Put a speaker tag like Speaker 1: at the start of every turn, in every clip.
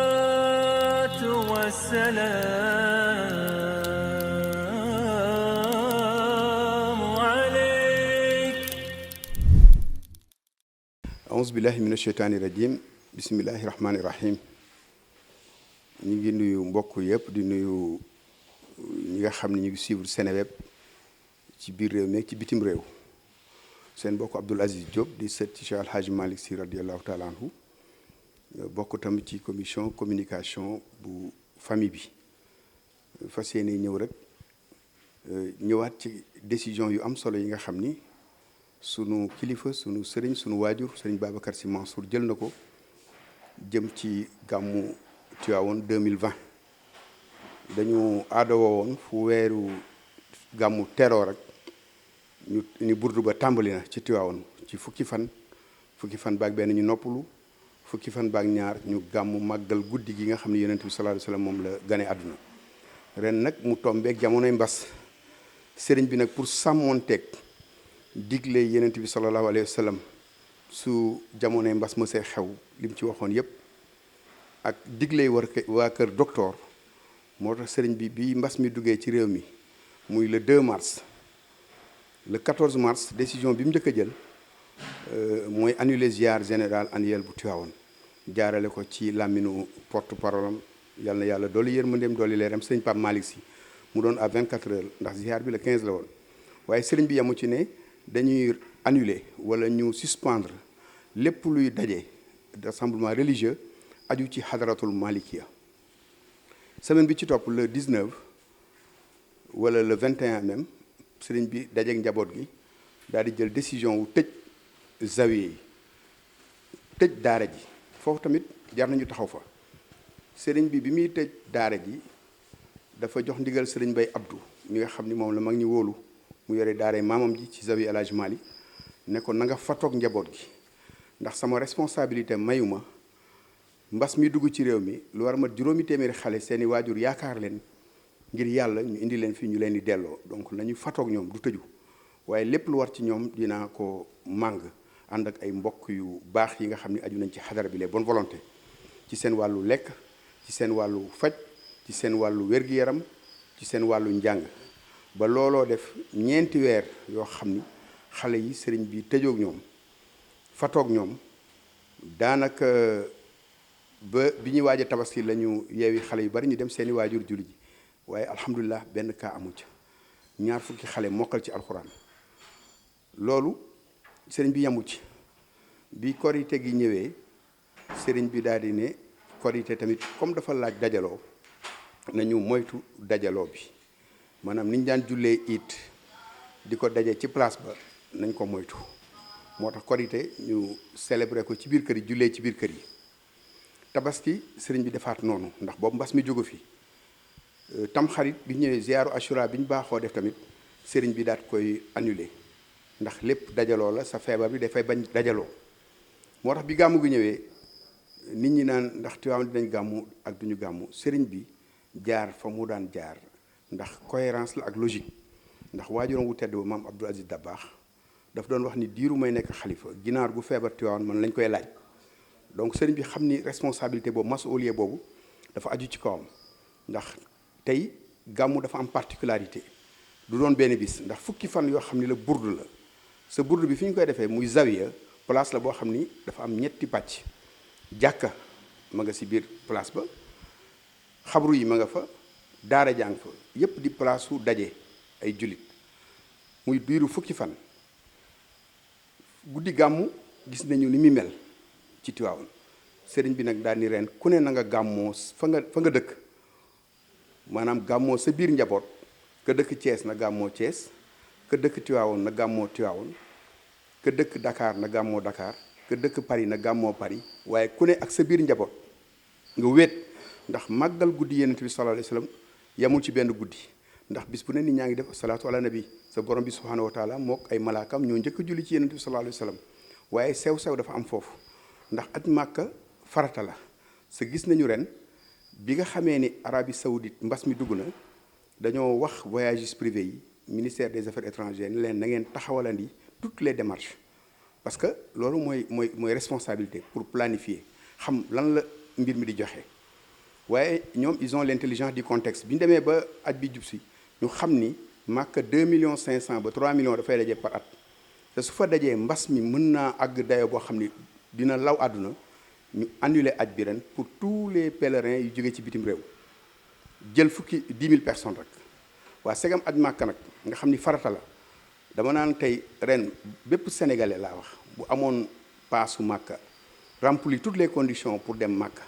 Speaker 1: الصلاة والسلام عليك.
Speaker 2: أعوذ بالله من الشيطان الرجيم بسم الله الرحمن الرحيم. ñu ngi nuyu mbokk yëpp di nuyu ñi nga xam ne ñu ngi suivre Seneweb ci biir réew mi ci bitim réew seen mbokk Abdoul Aziz Diop di sët ci Cheikh Al Hadj Malick Sy radiyallahu taala anhu bokk tamit ci commission communication bu famille bi fas yéene ñëw rek ñëwaat ci décision yu am solo yi nga xam ni sunu kilifa sunu sëriñ sunu waajur sëriñ Babacar Sy Mansour jël na ko jëm ci gàmmu Tivaouane 2020 dañu aadawoo woon fu weeru gàmmu teroo rek ñu burdu ba tàmbali na ci Tivaouane ci fukki fan baak benn ñu noppalu fukki fan baak ñaar ñu gàmmu màggal guddi gi nga xam ne yonent bi sallallahu alayhi wasallam moom la gane àdduna ren nag mu tombeek jamonoy mbas sëriñ bi nag pour sàmmoonteeg digle yonent bi sallallahu alayhi wasallam su jamonoy mbas ma see xew li mu ci waxoon yépp ak digle waa kër docteur moo tax sëriñ bi mbas mi duggee ci réew mi muy le 2 mars le 14 mars décision bi mu njëkk a jël mooy annuler ziar général annuel bu Tivaouane jaarale ko ci làmminu porte parole am yal na yàlla dooli yërmandeem dooli leeram sëriñ Pape Malick Sy mu doon à 24 heures ndax ziar bi le 15 la woon waaye sëriñ bi yamu ci ne dañuy annuler wala ñu suspendre lépp luy daje rassemblement religieux aju ci xadaratul malikiya semaine bi ci topp le 19 wala le 21 même sëriñ bi dajeeg njaboot gi daal di jël décision wu tëj zawiya yi tëj daara ji foofu tamit jar nañu taxaw fa sëriñ bi muy tëj daara ji dafa jox ndigal sëriñ Bay Abdou mi nga xam ni moom la mag ñi wóolu mu yore daara maamam ji ci zawiya El Hadj Malick ne ko na nga fatoog njaboot gi ndax sama responsabilité mayuma mbas mi dugg ci réew mi lu war a mat juróomi téeméeri xale seeni waajur yaakaar leen ngir yàlla ñu indi leen fii ñu leen di delloo donc nañu fatoog ñoom du tëju waaye lépp lu war ci ñoom dinaa ko màng ànd ak ay mbokk yu baax yi nga xam ne aju nañ ci xadara bi les bonnes volontés ci seen wàllu lekk ci seen wàllu faj ci seen wàllu wér-gi-yaram ci seen wàllu njàng ba looloo def ñeenti weer yoo xam ni xale yi sëriñ bi tëjoog ñoom fatoog ñoom daanaka ba bi ñuy waaj a tabaski la ñu yeewi xale yu bari ñu dem seeni waajur julli ji waaye alhamdulilah benn cas amu ca ñaar fukki xale mokkal ci alxuraan loolu sëriñ bi yamu ci bi korite gi ñëwee sëriñ bi daal di ne korite tamit comme dafa laaj dajaloo nañu moytu dajaloo bi maanaam niñ daan jullee it di ko daje ci place ba nañ ko moytu moo tax korite ñu célébrer ko ci biir kër yi jullee ci biir kër yi tabaski sëriñ bi defaat noonu ndax boobu mbas mi jógu fi tamxarit bi ñëwee ziaru ashura bi ñu baaxoo def tamit sëriñ bi daat koy annulé ndax lépp dajaloo la sa feebar bi dafay bañ dajaloo moo tax bi gàmmu gi ñëwee nit ñi naan ndax Tivaouane dinañ gàmmu ak duñu gàmmu sëriñ bi jaar fa mu daan jaar ndax cohérence la ak logique ndax waajuram wu tedd ba maam Abdoul Aziz Dabakh daf doon wax ni diiru may nekk xalifa ginaar gu feebar Tivaouane man lañ koy laaj donc sëriñ bi xam ni responsabilité boobu masuuliye boobu dafa aju ci kawam ndax tey gàmmu dafa am particularité du doon benn bis ndax fukki fan yoo xam ni la burdu la sa burdu bi fi ñu koy defee muy zawiya place la boo xam ni dafa am ñetti pàcc jàkka ma nga si biir place ba xabru yi ma nga fa daara jàng fa yépp di place su daje ay jullit muy diiru fukki fan guddi gàmmu gis nañu ni muy mel ci Tivaouane sëriñ bi nag daal ni ren ku ne na nga gàmmoo fa nga dëkk maanaam gàmmoo sa biir njaboot ka dëkk Thiès na gàmmoo Thiès ka dëkk Tivaouane na gàmmoo Tivaouane ka dëkk Dakar na gàmmoo Dakar ka dëkk Paris na gàmmoo Paris waaye ku ne ak sa biir njaboot nga wéet ndax màggal guddi yonent bi sallallahu alayhi wasallam yamul ci benn guddi ndax bis bu ne nit ñaa ngi def salaatu ala nabi sa borom bi subhanahu wa taala mook ay malaakam ñoo njëkk a julli ci yonent bi sallallahu alayhi wasallam waaye sew-sew dafa am foofu ndax aj màkka farata la sa gis nañu ren bi nga xamee ni Arabie Saoudite mbas mi dugg na dañoo wax voyagistes privés yi ministère des affaires étrangères ni leen na ngeen taxawalandi toutes les démarches parce que loolu mooy responsabilité pour planifier xam lan la mbir mi di joxe waaye ñoom ils ont l'intelligence du contexte bi ñu demee ba at bi jub si ñu xam ni Màkka 2,5 millions ba 3 millions dafay daje par at te su fa dajee mbas mi mën naa àgg dayo boo xam ni dina law àdduna ñu annuler aj bi ren pour tous les pèlerins yu jógee ci bitim réew jël 10 000 personnes rek waa segam aj Màkka nag nga xam ni farata la dama naan tey ren bépp sénégalais laa wax bu amoon paasu Màkka remplir toutes les conditions pour dem Màkka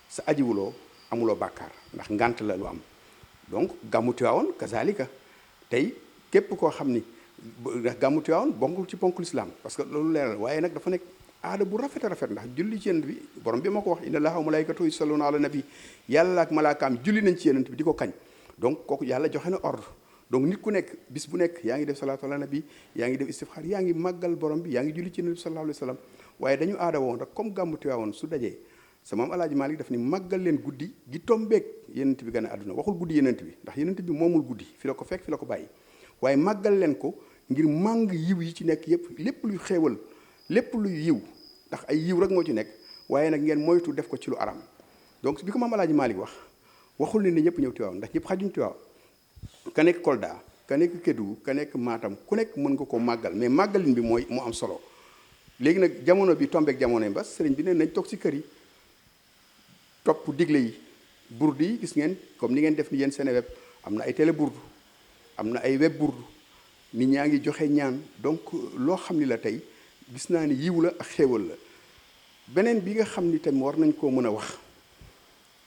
Speaker 2: sa ajiwuloo amuloo bàkkaar ndax ngant la lu am donc gàmmu Tiwaawoon kazalika tey képp koo xam ni gàmmu Tiwaawoon bonkul ci ponkul islam parce que loolu leeral waaye nag dafa nekk aada bu rafet a rafet ndax julli ci yonent bi borom bi ma ko wax inna allaha wa malaikatahu yusalluna ala nabi yàlla ak malaakaam julli nañ ci yonent bi di ko kañ donc kooku yàlla joxe na ordre donc nit ku nekk bis bu nekk yaa ngi def salaatu ala nabi yaa ngi def istifxaar yaa ngi màggal borom bi yaa ngi julli ci yonent bi sallallahu alayhi wa sallam waaye dañu aada woon rek comme gàmmu Tiwaawoon su dajee sa maam Alaaji Maalik daf ni màggal leen guddi gi tombeeg yonent bi gën a àdduna waxul guddi yonent bi ndax yonent bi moomul guddi fi la ko fekk fi la ko bàyyi waaye màggal leen ko ngir màng yiw yi ci nekk yëpp lépp luy xéewal lépp luy yiw ndax ay yiw rek moo ci nekk waaye nag ngeen moytu def ko ci lu aram donc bi ko maam Alaaji Maalik waxul ne ñëpp ñëw Tiwaawan ndax ñëpp xajuñ Tiwaawan ka nekk Kolda ka nekk Kédougou ka nekk Matam ku nekk mën nga ko màggal mais màggalin bi mooy mu am solo léegi nag jamono bi tombeek jamono mbas sëriñ bi ne nañ toog ci kër yi topp digle yi burdu yi gis ngeen comme ni ngeen def ni yéen Seneweb am na ay télé burdu am na ay web burdu nit ñaa ngi joxe ñaan donc loo xam ni la tey gis naa ni yiw la ak xéewal la beneen bi nga xam ni tamit war nañ koo mën a wax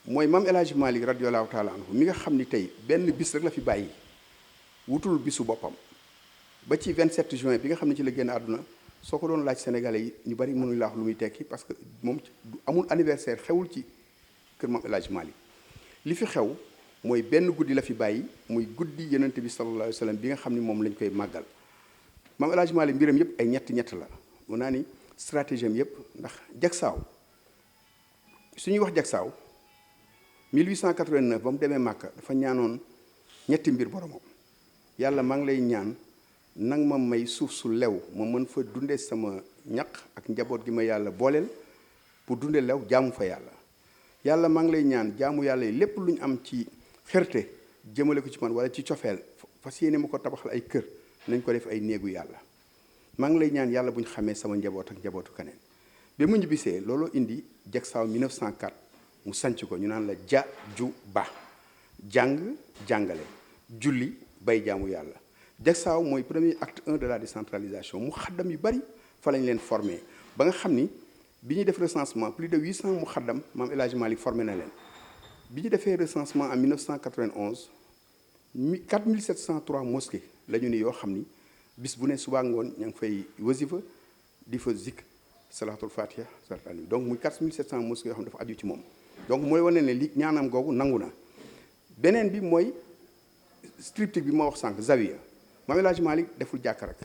Speaker 2: mooy maam El Hadj Malick radiyallahu taala anhu mi nga xam ni tey benn bis rek la fi bàyyi wutul bisu boppam ba ci 27 juin bi nga xam ne ci la génn àdduna soo ko doon laaj sénégalais yi ñu bari mënuñ la wax lu muy tekki parce que moom amul anniversaire xewul ci kër maam El Hadj Malick li fi xew mooy benn guddi la fi bàyyi muy guddi yonent bi sallallahu alayhi wa sallam bi nga xam ni moom lañ koy màggal maam El Hadj Malick mbiram yëpp ay ñett la mun naa ni stratégie am yëpp ndax jagsaaw su ñuy wax jagsaaw 1889 ba mu demee Màkka dafa ñaanoon ñetti mbir boromam yàlla maa ngi lay ñaan nang ma may suuf su lew ma mën fa dunde sama ñaq ak njaboot gi ma yàlla booleel pour dunde lew jaamu fa yàlla maa ngi lay ñaan jaamu yàlla yi lépp lu ñu am ci xerte jëmale ko ci man wala ci cofeel fas yéene ma ko tabaxal ay kër nañ ko def ay néegu yàlla maa ngi lay ñaan yàlla bu ñu xamee sama njaboot ak njabootu keneen ba mu ñibbisee looloo indi jagsaaw 1904 mu sanc ko ñu naan la ja ju ba jàng jàngale julli bay jaamu yàlla jagsaaw mooy premier acte 1 de la décentralisation mu xaddam yu bari fa lañ leen formé ba nga xam ni bi ñuy def recensement plus de 800 mu xaddam maam El Hadj Malick formé na leen bi ñu defee recensement en 1991 4703 mosquées la ñu ni yoo xam ni bis bu ne subaa ngoon ña ngi fay wasifa di fa zik salatul fatiha salatul alayhi donc muy 4700 mosquées yoo xam ne dafa aju ci moom donc mooy wane ne li ñaanam googu nangu na beneen bi mooy triptyque bi ma wax sànq zawiya maam El Hadj Malick deful jàkk rek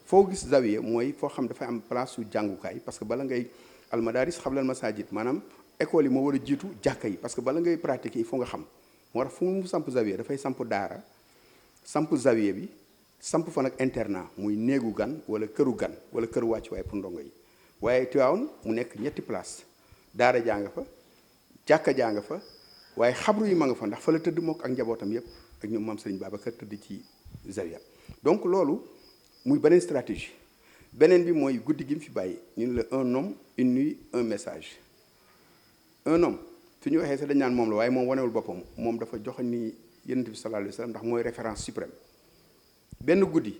Speaker 2: foo gis zawiya mooy foo xam dafay am place su jàngukaay parce que bala ngay almadaris xablal masajid maanaam école yi moo war a jiitu jàkka yi parce que bala ngay pratiquer il faut nga xam moo tax fu mu samp zawiya dafay samp daara samp zawiya bi samp fa nag internat muy néegu gan wala këru gan wala këru wàccuwaay pour ndongo yi waaye Tiwaawan mu nekk ñetti place daara jaa nga fa jàkka jaa nga fa waaye xabru yi ma nga fa ndax fa la tëdd mook ak njabootam yépp ak ñoom maam Serigne Babacar tëdd ci zawiya donc loolu muy beneen stratégie beneen bi mooy guddi gi mu fi bàyyi ñu ne la un homme une nuit un message un homme su ñu waxee sax dañ naan moom la waaye moom wanewul boppam moom dafa joxe ni yonent bi sallallahu alayhi wa sallam ndax mooy référence suprême benn guddi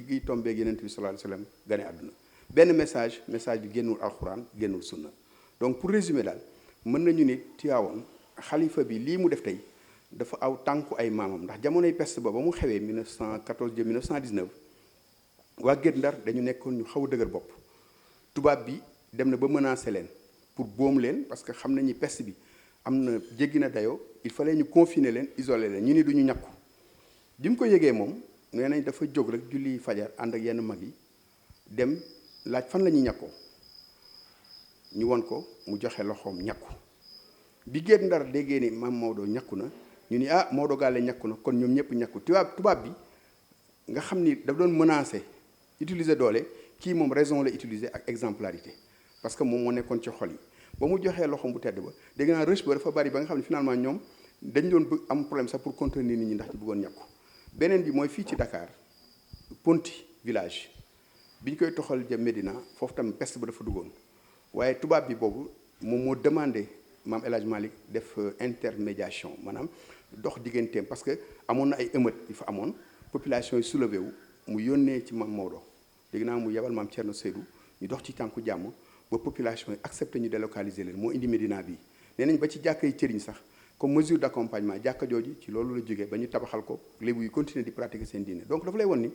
Speaker 2: gi tombeeg yonent bi sallallahu alayhi wa sallam gane àdduna benn message bi génnul alxuraan génnul sunna donc pour résumer daal mën nañu ni Tiwaawoon xalifa bi lii mu def tey dafa aw tànku ay maamam ndax jamonoy peste ba mu xewee 1914 jëm 1919 waa Guet Ndar dañu nekkoon ñu xaw a dëgër bopp tubaab bi dem na ba menacé leen pour boom leen parce que xam nañu peste bi am na jéggi na dayoo il fallait ñu confiner leen isoler leen ñu ni duñu ñàkku bi mu ko yëgee moom nee nañ dafa jóg rek julli fajar ànd ak yenn mag yi dem laaj fan la ñuy ñàkkoo ñu won ko mu joxe loxoom ñàkku bi Guet Ndar déggee ni maam Maodo ñàkku na ñu ni ah Maodo Gàlle ñàkku na kon ñoom ñëpp ñàkku tubaab bi nga xam ni daf doon menacé utiliser doole kii moom raison la utiliser ak exemplarité parce que moom moo nekkoon ci xol yi ba mu joxee loxoom bu tedd ba dégg naa rush ba dafa bari ba nga xam ne finalement ñoom dañ doon bëgg am problème sax pour contenir nit ñi ndax ci bëggoon ñàkku beneen bi mooy fii ci Dakar Ponty village bi ñu koy toxal jëm Médina foofu tam peste ba dafa duggoon waaye tubaab bi boobu moom moo demandé maam El Hadj Malick def intermédiation maanaam dox digganteem parce que amoon na ay émeutes yu fa amoon population yi soulevé wu mu yónnee ci maam Maodo dégg naa mu yebal maam Thierno Seydou ñu dox ci tànku jàmm ba population yi accepté ñu délocaliser leen moo indi Médina bii nee nañ ba ci jàkka yi cëriñ sax comme mesure d' accompagnement jàkka jooju ci loolu la jógee ba ñu tabaxal ko lébu yi continuer di pratiquer seen diine donc dafa lay won ni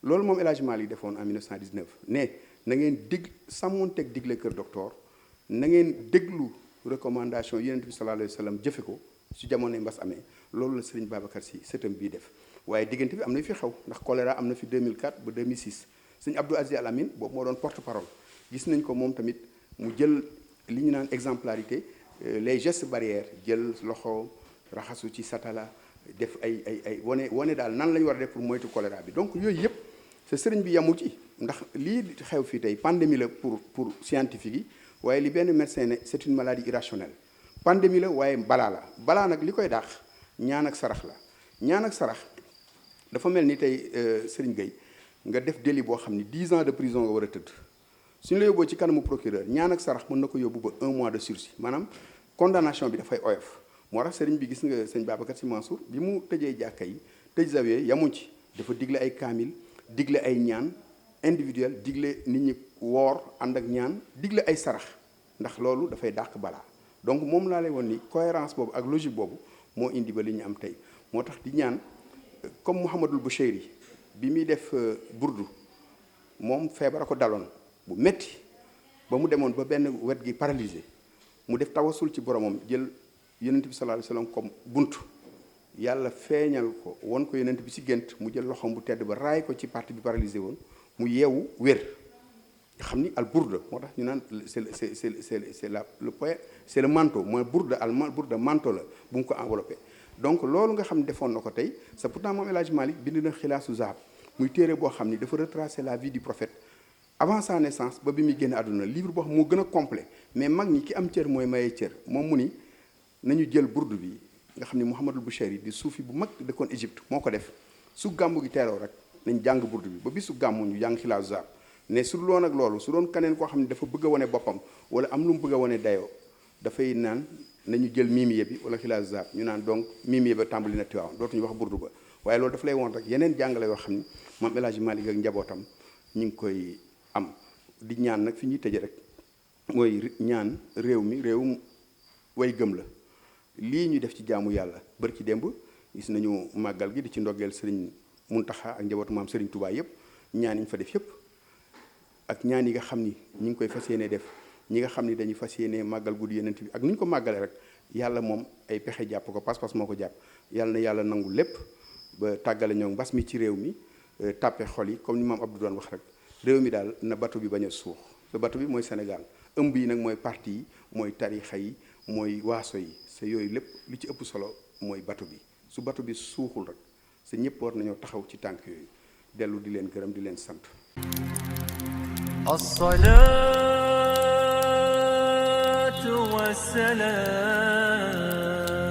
Speaker 2: loolu moom El Hadj Malick defoon en 1919 ne na ngeen sàmmoonteeg digle kër docteur na ngeen déglu recommandation Yonent bi sallallahu alayhi wa sallam jëfe ko su jamonoy mbas amee loolu la Serigne Babacar Sy sëtam bii def waaye diggante bi am na fi xew ndax choléra am na fi 2004 ba 2006 Serigne Abdou Aziz Al Amine boobu moo doon porte parole gis nañ ko moom tamit mu jël li ñu naan exemplarité les gestes barrières jël loxo raxasu ci satala def ay wane daal nan la ñu war a def pour moytu choléra bi donc yooyu yëpp sa sëriñ bi yamu ci ndax lii xew fii tey pandémie la pour scientifique yi waaye li benn médecin ne c'est une maladie irrationnelle pandémie la waaye balaa nag li koy daax ñaan ak sarax la ñaan ak sarax dafa mel ni tey Serigne Gueye nga def délit boo xam ni 10 ans de prison nga war a tëdd suñu la yóbboo ci kanamu procureur ñaan ak sarax mën na ko yóbbu ba 1 mois de sursis maanaam condamnation bi dafay oyof moo tax Serigne bi gis nga sëñ Babacar Sy Mansour bi mu tëjee jàkka yi tëj zawiya yamuñ ci dafa digle ay kaamil digle ay ñaan individuel digle nit ñi woor ànd ak ñaan digle ay sarax ndax loolu dafay dàq balaa donc moom laa lay woon ni cohérence boobu ak logique boobu moo indi ba li ñu am tey moo tax di ñaan comme Mouhamadul Boucheyri bi muy def burdu moom feebar a ko daloon bu metti ba mu demoon ba benn wet gi paralysé mu def tawasul ci boromam jël yonent bi sallallahu alayhi wasallam comme buntu yàlla feeñal ko won ko yonent bi ci gént mu jël loxoom bu tedd ba raay ko ci partie bi paralysé woon mu yeewu wér nga xam ni al burda moo tax ñu naan c'est le manteau mooy burda burda manteau la bu mu ko enveloppé donc loolu nga xam ne defoon na ko tey c'est pourtant moom El Hadj Malick bind na xilaasu zahab muy téere boo xam ni dafa retracer la vie du prophète avant sa naissance ba bi muy génn àdduna livre boo xam moo gën a complet mais mag ñi ki am cër mooy maye cër moom mu ni nañu jël burdu bi nga xam ni Mouhamadul Boucheyri di suufi bu mag dëkkoon Égypte moo ko def su gàmmu gi teeroo rek nañ jàng burdu bi ba bisu gàmmu ñu jàng xilaasu zahab ne su loon ak loolu su doon kaneen koo xam ne dafa bëgg a wane boppam wala am lu mu bëgg a wane dayoo dafay naan nañu jël miimiye bi wala xilaasu zahab ñu naan donc miimiye ba tàmbali na Tiwaawan dootuñu wax burdu ba waaye loolu dafa lay woon rek yeneen jàngale yoo xam ni moom El Hadj Malick ak njabootam ñu ngi koy am di ñaan nag fi ñuy tëje rek mooy ñaan réew mi réewum way gëm la lii ñu def ci jaamu yàlla bër ci démb gis nañu màggal gi di ci ndoggeel Serigne Mountakha ak njabootu maam Serigne Touba yëpp ñaan yi ñu fa def yëpp ak ñaan yi nga xam ni ñi ngi koy fas yéene def ñi nga xam ni dañuy fas yéene màggal guddi Yonent bi ak ni ñu ko màggale rek yàlla moom ay pexe jàpp ko pas-pas moo ko jàpp yàlla na yàlla nangu lépp ba tàggale ñoo mbas mi ci réew mi tàppe xol yi comme ni maam Abdou doon wax rek réew mi daal na bato bi bañ a suux te bato bi mooy Sénégal ëmb yi nag mooy parti yi mooy tarixa yi mooy waaso yi sa yooyu lépp li ci ëpp solo mooy bato bi su bato bi suuxul rek sa ñëpp war nañoo taxaw ci tànk yooyu dellu di leen gërëm di leen sant
Speaker 1: الصلاة والسلام